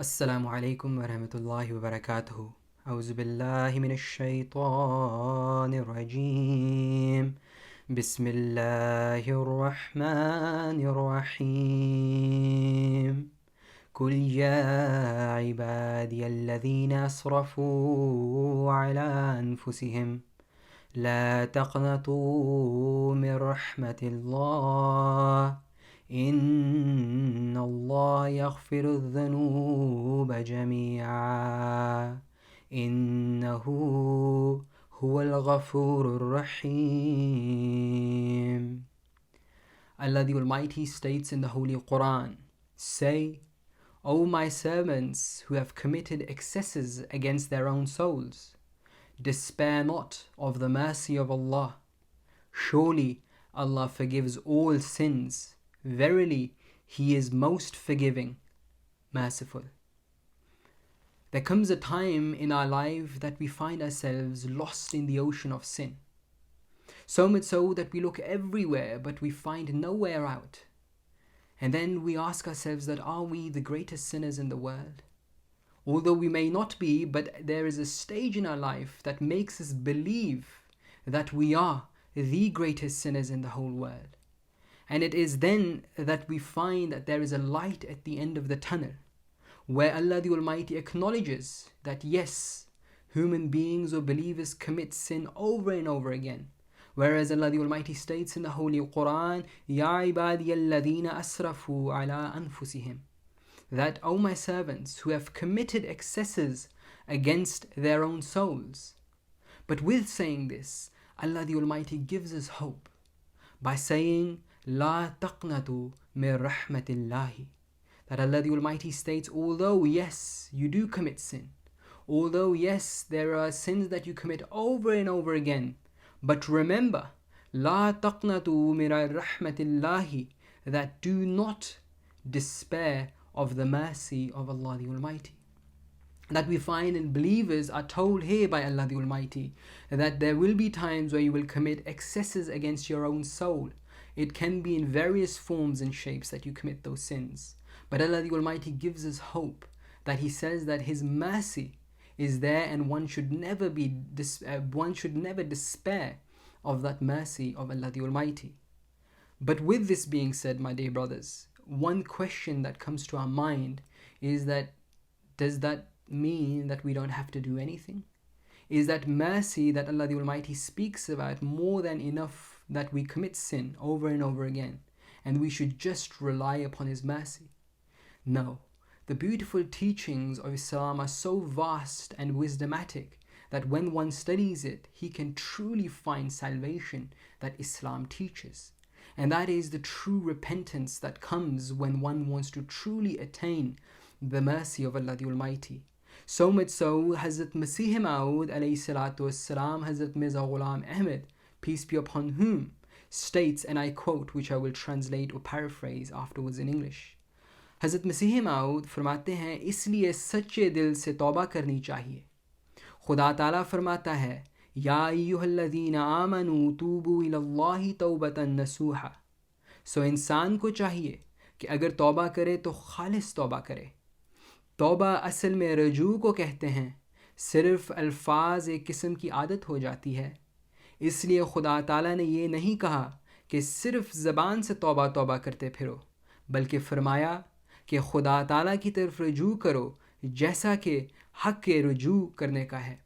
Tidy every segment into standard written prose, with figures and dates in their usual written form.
السلام عليكم ورحمة الله وبركاته. أعوذ بالله من الشيطان الرجيم. بسم الله الرحمن الرحيم. قل يا عبادي الذين أسرفوا على أنفسهم لا تقنطوا من رحمة الله إن الله يغفر الذنوب جميعا إنه هو الغفور الرحيم. Allah the Almighty states in the Holy Quran, say, O my servants who have committed excesses against their own souls, despair not of the mercy of Allah. Surely Allah forgives all sins. Verily, He is most forgiving, merciful. There comes a time in our life that we find ourselves lost in the ocean of sin. So much so that we look everywhere but we find nowhere out. And then we ask ourselves that are we the greatest sinners in the world? Although we may not be, but there is a stage in our life that makes us believe that we are the greatest sinners in the whole world. And it is then that we find that there is a light at the end of the tunnel, where Allah the Almighty acknowledges that yes, human beings or believers commit sin over and over again. Whereas Allah the Almighty states in the Holy Quran, Ya ibadiya alladhina asrafu ala anfusihim, that, O my servants who have committed excesses against their own souls. But with saying this, Allah the Almighty gives us hope by saying, La taqnatu min rahmatillahi, that Allah the Almighty states, although yes, you do commit sin, although yes, there are sins that you commit over and over again, but remember, La taqnatu min rahmatillahi, that do not despair of the mercy of Allah the Almighty. That we find in believers are told here by Allah the Almighty that there will be times where you will commit excesses against your own soul. It can be in various forms and shapes that you commit those sins. But Allah the Almighty gives us hope that He says that His mercy is there and one should never despair of that mercy of Allah the Almighty. But with this being said, my dear brothers, one question that comes to our mind is that does that mean that we don't have to do anything? Is that mercy that Allah the Almighty speaks about more than enough that we commit sin over and over again and we should just rely upon His mercy? No. The beautiful teachings of Islam are so vast and wisdomatic that when one studies it, he can truly find salvation that Islam teaches. And that is the true repentance that comes when one wants to truly attain the mercy of Allah the Almighty. So much so, Hazrat Masih Maud alayhi salatu wassalam, Hazrat Mirza Ghulam Ahmad, peace be upon whom, states, and I quote, which I will translate or paraphrase afterwards in English. Hazrat Masih Maud फरमाते हैं, इसलिए सच्चे दिल से तौबा करनी चाहिए. खुदा ताला फरमाता है, या अय्युहल्लज़ीना आमनू तूबू इलल्लाहि तौबतन नसूहा. सो इंसान को चाहिए कि अगर तौबा करे तो खालिस तौबा करे. तौबा असल में रजू को कहते हैं. सिर्फ अल्फाज एक किस्म की आदत हो जाती है. इसलिए खुदा ताला ने ये नहीं कहा कि सिर्फ ज़बान से तौबा तौबा करते फिरो, बल्कि फरमाया कि खुदा ताला की तरफ रजू करो जैसा कि हक़ के रजू करने का है.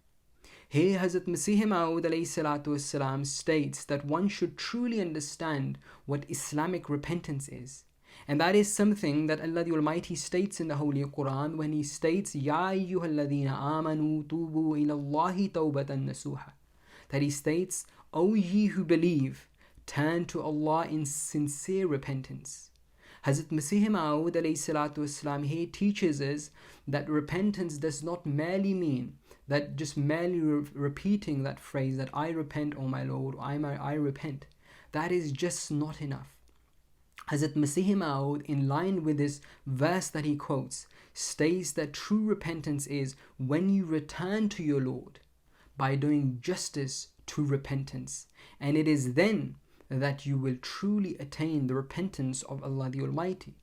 Here Hazrat Masih Maud alayhi salatu wassalam states that one should truly understand what Islamic repentance is. And that is something that Allah the Almighty states in the Holy Quran when He states, Ya ayyuhalladhina amanu tubu ilallahi tawbatan nasuha. That He states, O ye who believe, turn to Allah in sincere repentance. Hazrat Masih Maud alayhi salatu wassalam here teaches us that repentance does not merely mean that just merely repeating that phrase that I repent, O my Lord, or I repent. That is just not enough. Hazrat Masih Maud, in line with this verse that he quotes, states that true repentance is when you return to your Lord by doing justice to repentance. And it is then that you will truly attain the repentance of Allah the Almighty.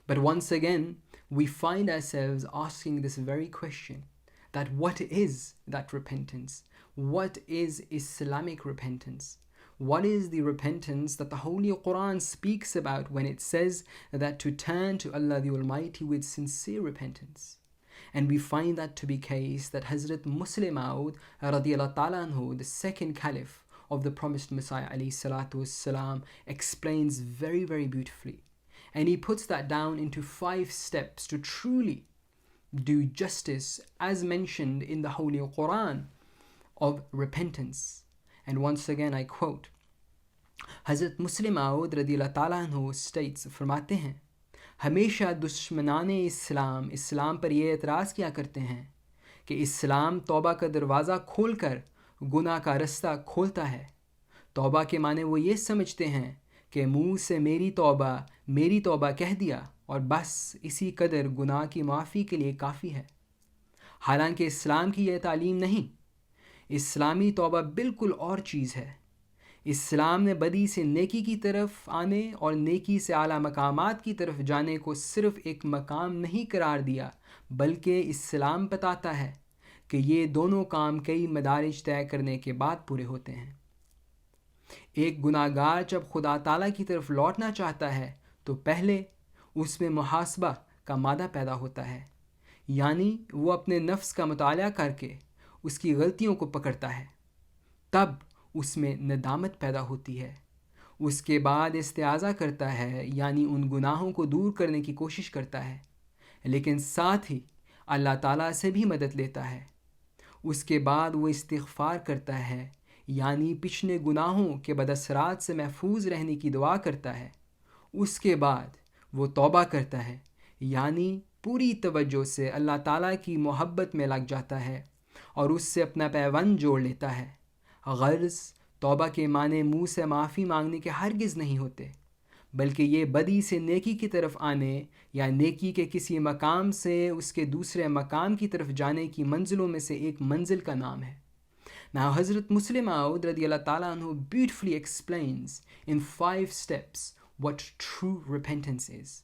But once again, we find ourselves asking this very question, that what is that repentance? What is Islamic repentance? What is the repentance that the Holy Quran speaks about when it says that to turn to Allah the Almighty with sincere repentance? And we find that to be case that Hazrat Muslim Maud radiallahu ta'ala anhu, the second caliph of the promised Messiah alayhi salatu wassalam, explains very, very beautifully. And he puts that down into 5 steps to truly do justice, as mentioned in the Holy Quran, of repentance. And once again I quote, Hazrat Muslim Maud radiyallahu ta'ala anhu states, फरमाते हैं, हमेशा दुश्मनान इस्लाम पर ये एतराज़ किया करते हैं कि इस्लाम तौबा का दरवाज़ा खोलकर गुनाह का रास्ता खोलता है। तौबा के माने वो ये समझते हैं कि मुँह से मेरी तौबा कह दिया और बस इसी कदर गुनाह की माफ़ी के लिए काफ़ी है। हालांकि इस्लाम की यह तालीम नहीं, इस्लामी तौबा बिल्कुल और चीज़ है। इस्लाम ने बदी से नेकी की तरफ आने और नेकी से आला मकामात की तरफ जाने को सिर्फ़ एक मकाम नहीं करार दिया, बल्कि इस्लाम बताता है कि ये दोनों काम कई मदारिज तय करने के बाद पूरे होते हैं। एक गुनाहगार जब खुदा ताला की तरफ लौटना चाहता है तो पहले उसमें मुहासबा का मादा पैदा होता है, यानी वो अपने नफ्स का मुताला करके उसकी गलतियों को पकड़ता है, तब उसमें नदामत पैदा होती है। उसके बाद इस्तिआज़ा करता है, यानी उन गुनाहों को दूर करने की कोशिश करता है, लेकिन साथ ही अल्लाह ताला से भी मदद लेता है। उसके बाद वो इस्तिग़फ़ार करता है, यानी पिछले गुनाहों के बदअसरात से महफूज रहने की दुआ करता है। उसके बाद वो तौबा करता है, यानी पूरी तवज्जो से अल्लाह ताला की मोहब्बत में लग जाता है और उससे अपना पैबंद जोड़ लेता है। गर्ज़ तौबा के माने मुँह से माफ़ी मांगने के हरगिज़ नहीं होते, बल्कि ये बदी से नेकी की तरफ आने या नेकी के किसी मकाम से उसके दूसरे मकाम की तरफ जाने की मंजिलों में से एक मंजिल का नाम है। Now Hazrat Muslim Maud radiyallahu ta'ala anhu beautifully explains in 5 steps what true repentance is.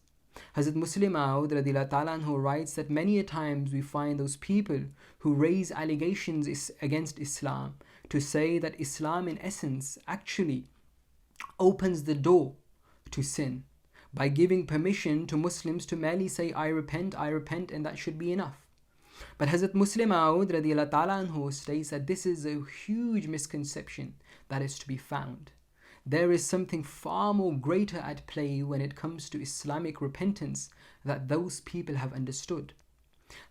Hazrat Muslim Maud radiyallahu ta'ala anhu writes that many a times we find those people who raise allegations against Islam to say that Islam in essence actually opens the door to sin by giving permission to Muslims to merely say, I repent, and that should be enough. But Hazrat Muslim Maud radiyallahu ta'ala anhu states that this is a huge misconception that is to be found. There is something far more greater at play when it comes to Islamic repentance that those people have understood.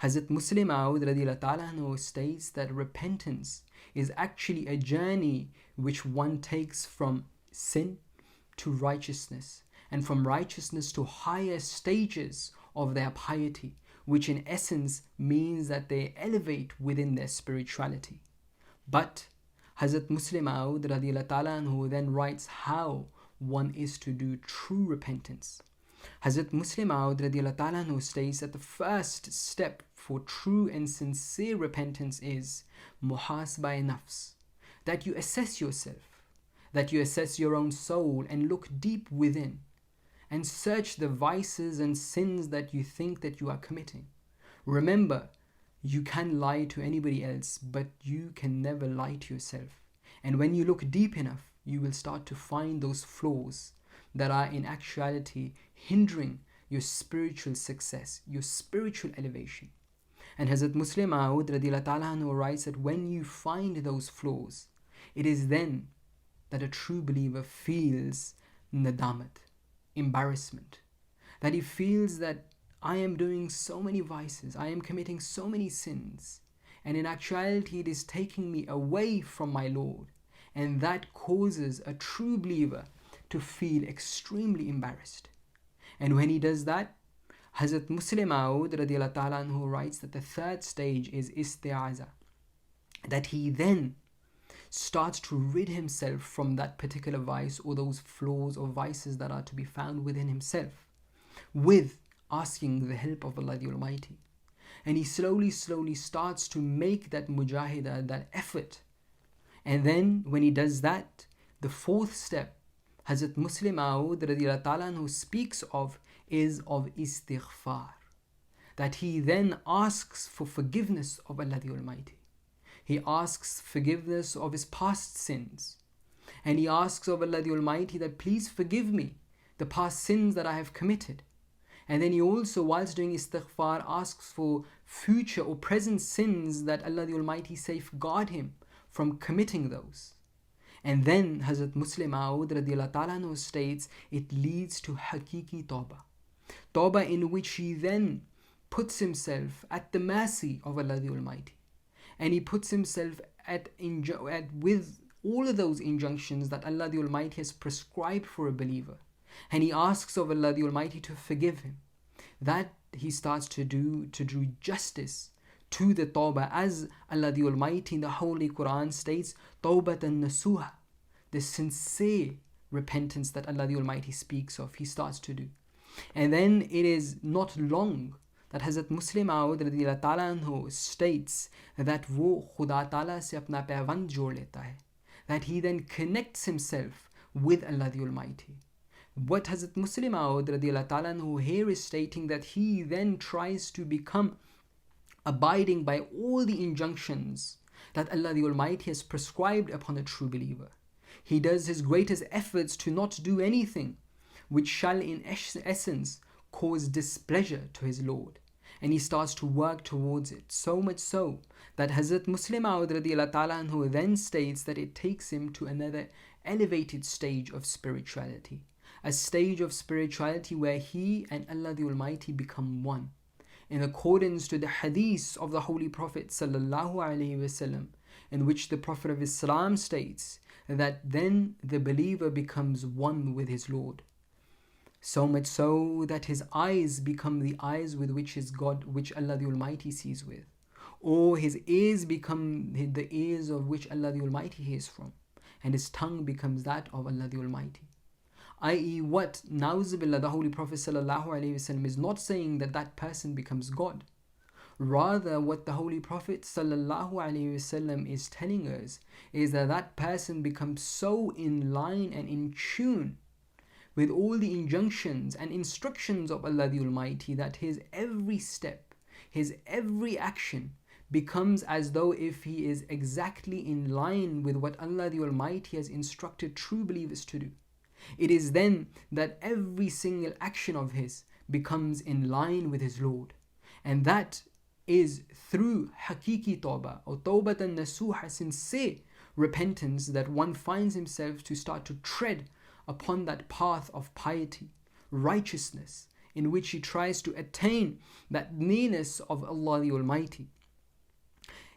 Hazrat Muslim Maud radiyallahu ta'ala anhu states that repentance is actually a journey which one takes from sin to righteousness, and from righteousness to higher stages of their piety, which in essence means that they elevate within their spirituality. But Hazrat Muslim Maud radiyallahu ta'ala anhu then writes how one is to do true repentance. Hazrat Muslim Maud radiyallahu ta'ala anhu states that the first step for true and sincere repentance is muhasba nafs, that you assess yourself, that you assess your own soul and look deep within and search the vices and sins that you think that you are committing. Remember, you can lie to anybody else, but you can never lie to yourself. And when you look deep enough, you will start to find those flaws that are in actuality hindering your spiritual success, your spiritual elevation. And Hazrat Muslim Maud radiyallahu ta'ala anhu writes that when you find those flaws, it is then that a true believer feels nadamat, embarrassment, that he feels that I am doing so many vices, I am committing so many sins, and in actuality it is taking me away from my Lord, and that causes a true believer to feel extremely embarrassed. And when he does that, Hazrat Muslim Maud radiyallahu ta'ala anhu writes that the third stage is isti'aza, that he then starts to rid himself from that particular vice or those flaws or vices that are to be found within himself with asking the help of Allah the Almighty. And he slowly starts to make that mujahida, that effort. And then when he does that, the fourth step Hazrat Muslim Maud radiyallahu ta'ala anhu speaks of is of istighfar, that he then asks for forgiveness of Allah the Almighty. He asks forgiveness of his past sins. And he asks of Allah the Almighty that please forgive me the past sins that I have committed. And then he also, whilst doing istighfar, asks for future or present sins that Allah the Almighty safeguard him from committing those. And then Hazrat Muslim Maud radiallahu ta'ala anhu states, it leads to hakiki tawbah. Tawbah in which he then puts himself at the mercy of Allah the Almighty. And he puts himself with all of those injunctions that Allah the Almighty has prescribed for a believer. And he asks of Allah the Almighty to forgive him. That he starts to do justice to the tawbah, as Allah the Almighty in the Holy Quran states, tawbatan nasuha, the sincere repentance that Allah the Almighty speaks of, he starts to do. And then it is not long that Hazrat Muslim Maud radiyallahu ta'ala anhu states that wo Khuda ta'ala se apna paivand jod leta hai, that he then connects himself with Allah the Almighty. What Hazrat Muslim Maud radiyallahu ta'ala anhu here is stating that he then tries to become abiding by all the injunctions that Allah the Almighty has prescribed upon a true believer. He does his greatest efforts to not do anything which shall in essence cause displeasure to his Lord. And he starts to work towards it, so much so that Hazrat Muslim Maud radiyallahu ta'ala anhu then states that it takes him to another elevated stage of spirituality. A stage of spirituality where he and Allah the Almighty become one. In accordance to the hadith of the Holy Prophet sallallahu alaihi wasallam, in which the Prophet of Islam states that then the believer becomes one with his Lord. So much so that his eyes become the eyes with which Allah the Almighty sees with. Or his ears become the ears of which Allah the Almighty hears from. And his tongue becomes that of Allah the Almighty. I.e. what, na'uzubillah, the Holy Prophet ﷺ is not saying that that person becomes God. Rather, what the Holy Prophet ﷺ is telling us is that that person becomes so in line and in tune with all the injunctions and instructions of Allah the Almighty that his every step, his every action becomes as though if he is exactly in line with what Allah the Almighty has instructed true believers to do. It is then that every single action of his becomes in line with his Lord. And that is through hakiki tawbah or tawbatan nasuha, sincere repentance, that one finds himself to start to tread upon that path of piety, righteousness, in which he tries to attain that nearness of Allah the Almighty.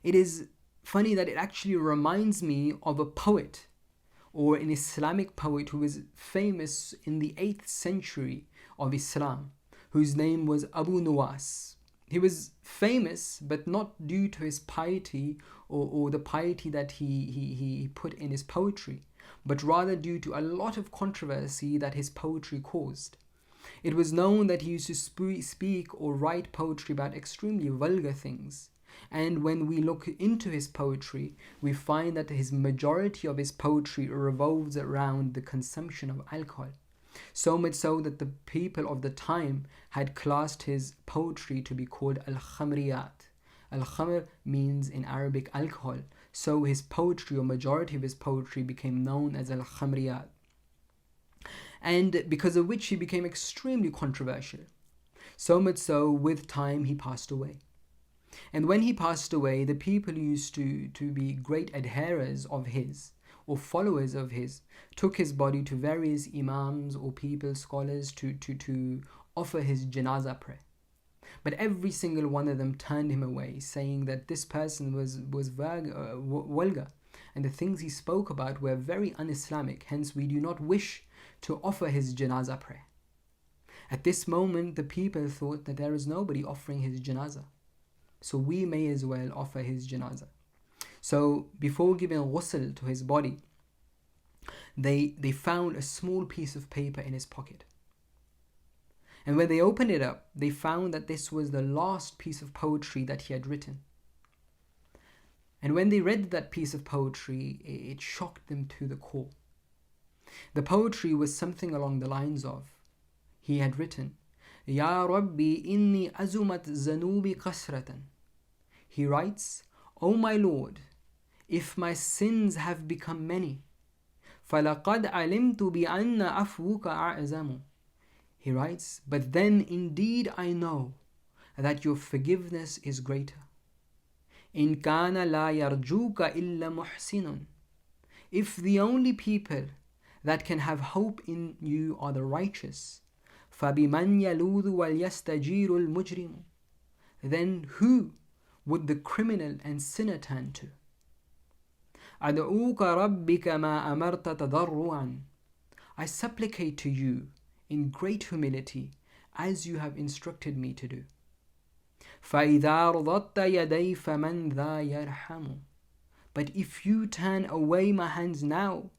It is funny that it actually reminds me of a poet, or an Islamic poet who was famous in the 8th century of Islam, whose name was Abu Nuwas. He was famous, but not due to his piety or the piety that he put in his poetry, but rather due to a lot of controversy that his poetry caused. It was known that he used to speak or write poetry about extremely vulgar things. And when we look into his poetry, we find that his majority of his poetry revolves around the consumption of alcohol. So much so that the people of the time had classed his poetry to be called al-khamriyat. Al-khamr means in Arabic alcohol. So his poetry, or majority of his poetry, became known as al-khamriyat. And because of which he became extremely controversial. So much so, with time he passed away. And when he passed away, the people used to be great adherers of his, or followers of his, took his body to various imams or people, scholars, to offer his janazah prayer. But every single one of them turned him away, saying that this person was vulgar, and the things he spoke about were very un-Islamic, hence we do not wish to offer his janazah prayer. At this moment, the people thought that there is nobody offering his janazah, so we may as well offer his janazah. So before giving ghusl to his body, they found a small piece of paper in his pocket. And when they opened it up, they found that this was the last piece of poetry that he had written. And when they read that piece of poetry, it shocked them to the core. The poetry was something along the lines of, he had written, Ya Rabbi inni azumat zanubi kasratan. He writes, O my Lord, if my sins have become many, فَلَقَدْ عَلِمْتُ بِأَنَّ عَفْوُكَ أَعْزَمُ. He writes, but then indeed I know that your forgiveness is greater. إِنْ كَانَ لَا يَرْجُوكَ إِلَّا مُحْسِنٌ. If the only people that can have hope in you are the righteous, فَبِمَنْ يَلُوذُ وَلْيَسْتَجِيرُ الْمُجْرِمُ. Then who would the criminal and sinner turn to? أَدْعُوكَ رَبِّكَ مَا أَمَرْتَ تَضَرُّعًا. I supplicate to you in great humility as you have instructed me to do. فَإِذَا رَضَضْتَ يَدَيْ فَمَنْ ذَا يَرْحَمُ. But if you turn away my hands now,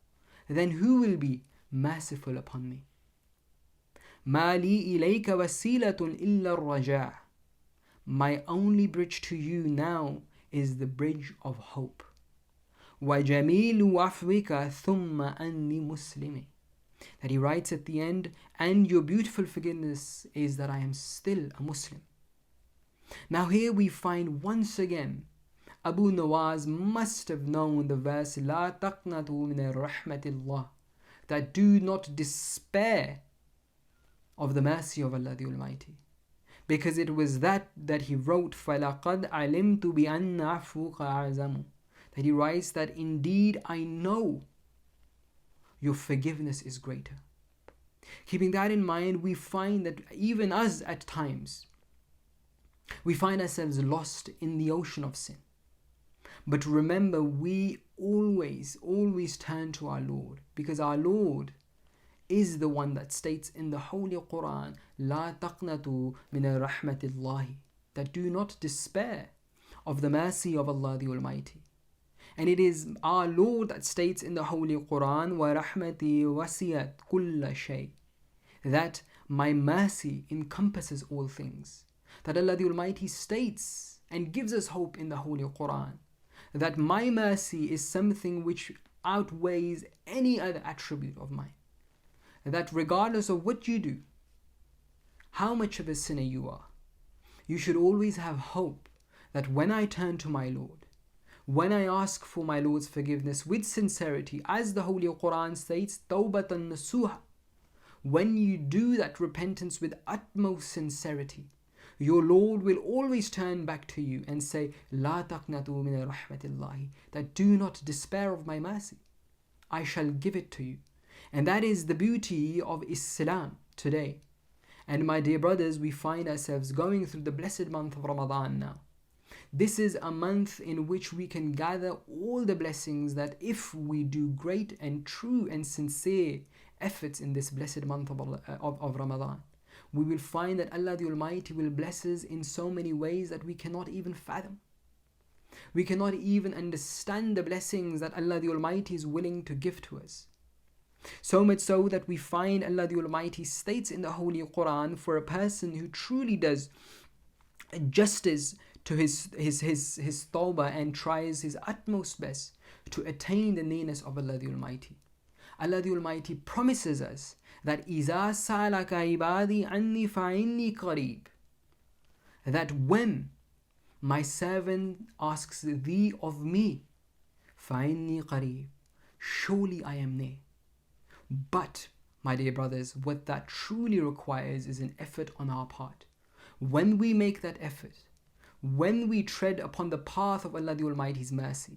then who will be merciful upon me? مَا لِي إِلَيْكَ وَسِيلَةٌ إِلَّا الرَّجَاءُ. My only bridge to you now is the bridge of hope. وَجَمِيلُ عَفْوِكَ ثُمَّ أَنِّي مُسْلِمِ. That he writes at the end, and your beautiful forgiveness is that I am still a Muslim. Now here we find once again Abu Nawaz must have known the verse لا تقنطوا من رحمة الله, that do not despair of the mercy of Allah the Almighty, because it was that he wrote فَلَقَدْ عَلِمْتُ بِأَنَّ عَفْوُكَ أَعْزَمُ, that he writes that indeed I know your forgiveness is greater. Keeping that in mind, we find that even us at times, we find ourselves lost in the ocean of sin. But remember, we always turn to our Lord, because our Lord is the one that states in the Holy Quran, لا تقنطوا من رحمة الله, that do not despair of the mercy of Allah the Almighty. And it is our Lord that states in the Holy Quran, وَرَحْمَتِي وَسِيَتْ كُلَّ شَيْءٍ, that my mercy encompasses all things. That Allah the Almighty states and gives us hope in the Holy Quran, that my mercy is something which outweighs any other attribute of mine. That regardless of what you do, how much of a sinner you are, you should always have hope that when I turn to my Lord, when I ask for my Lord's forgiveness with sincerity, as the Holy Quran states, tawbatan nasuha, when you do that repentance with utmost sincerity, your Lord will always turn back to you and say, La taqnatu min rahmatillahi, that do not despair of my mercy. I shall give it to you. And that is the beauty of Islam today. And my dear brothers, we find ourselves going through the blessed month of Ramadan now. This is a month in which we can gather all the blessings that if we do great and true and sincere efforts in this blessed month of Ramadan, we will find that Allah the Almighty will bless us in so many ways that we cannot even fathom. We cannot even understand the blessings that Allah the Almighty is willing to give to us. So much so that we find Allah the Almighty states in the Holy Quran, for a person who truly does justice to his tawbah and tries his utmost best to attain the nearness of Allah the Almighty. Allah the Almighty promises us that إِذَا سَأَلَكَ عِبَادِي عَنِّي فَإِنِّي قَرِيبٌ, that when my servant asks thee of me, فَإِنِّي قَرِيبٌ, surely I am near. But, my dear brothers, what that truly requires is an effort on our part. When we make that effort, when we tread upon the path of Allah the Almighty's mercy,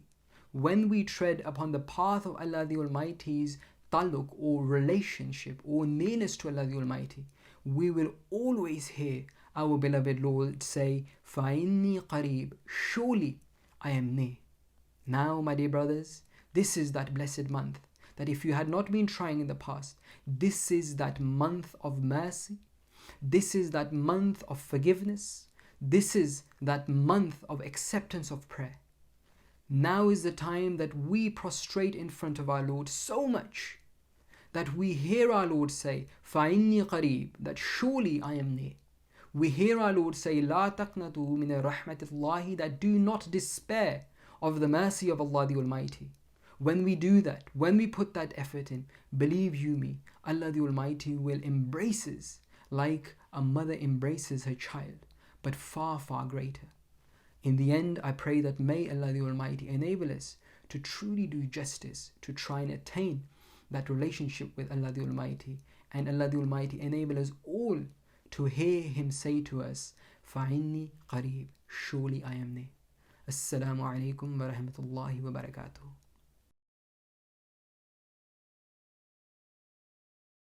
when we tread upon the path of Allah the Almighty's taluk or relationship or nearness to Allah the Almighty, we will always hear our beloved Lord say, فَإِنِّي قَرِيبٌ, surely I am near. Now, my dear brothers, this is that blessed month that if you had not been trying in the past, this is that month of mercy, this is that month of forgiveness, this is that month of acceptance of prayer. Now is the time that we prostrate in front of our Lord so much that we hear our Lord say, فَإِنِّي قَرِيبٌ, that surely I am near. We hear our Lord say, لَا تَقْنَطُوا مِنَ رَحْمَةِ اللَّهِ, that do not despair of the mercy of Allah the Almighty. When we do that, when we put that effort in, believe you me, Allah the Almighty will embrace us like a mother embraces her child, but far, far greater. In the end, I pray that may Allah the Almighty enable us to truly do justice, to try and attain that relationship with Allah the Almighty, and Allah the Almighty enable us all to hear Him say to us, فَإِنِّي قَرِيب, surely I am near. Assalamu alaikum wa rahmatullahi wa barakatuh.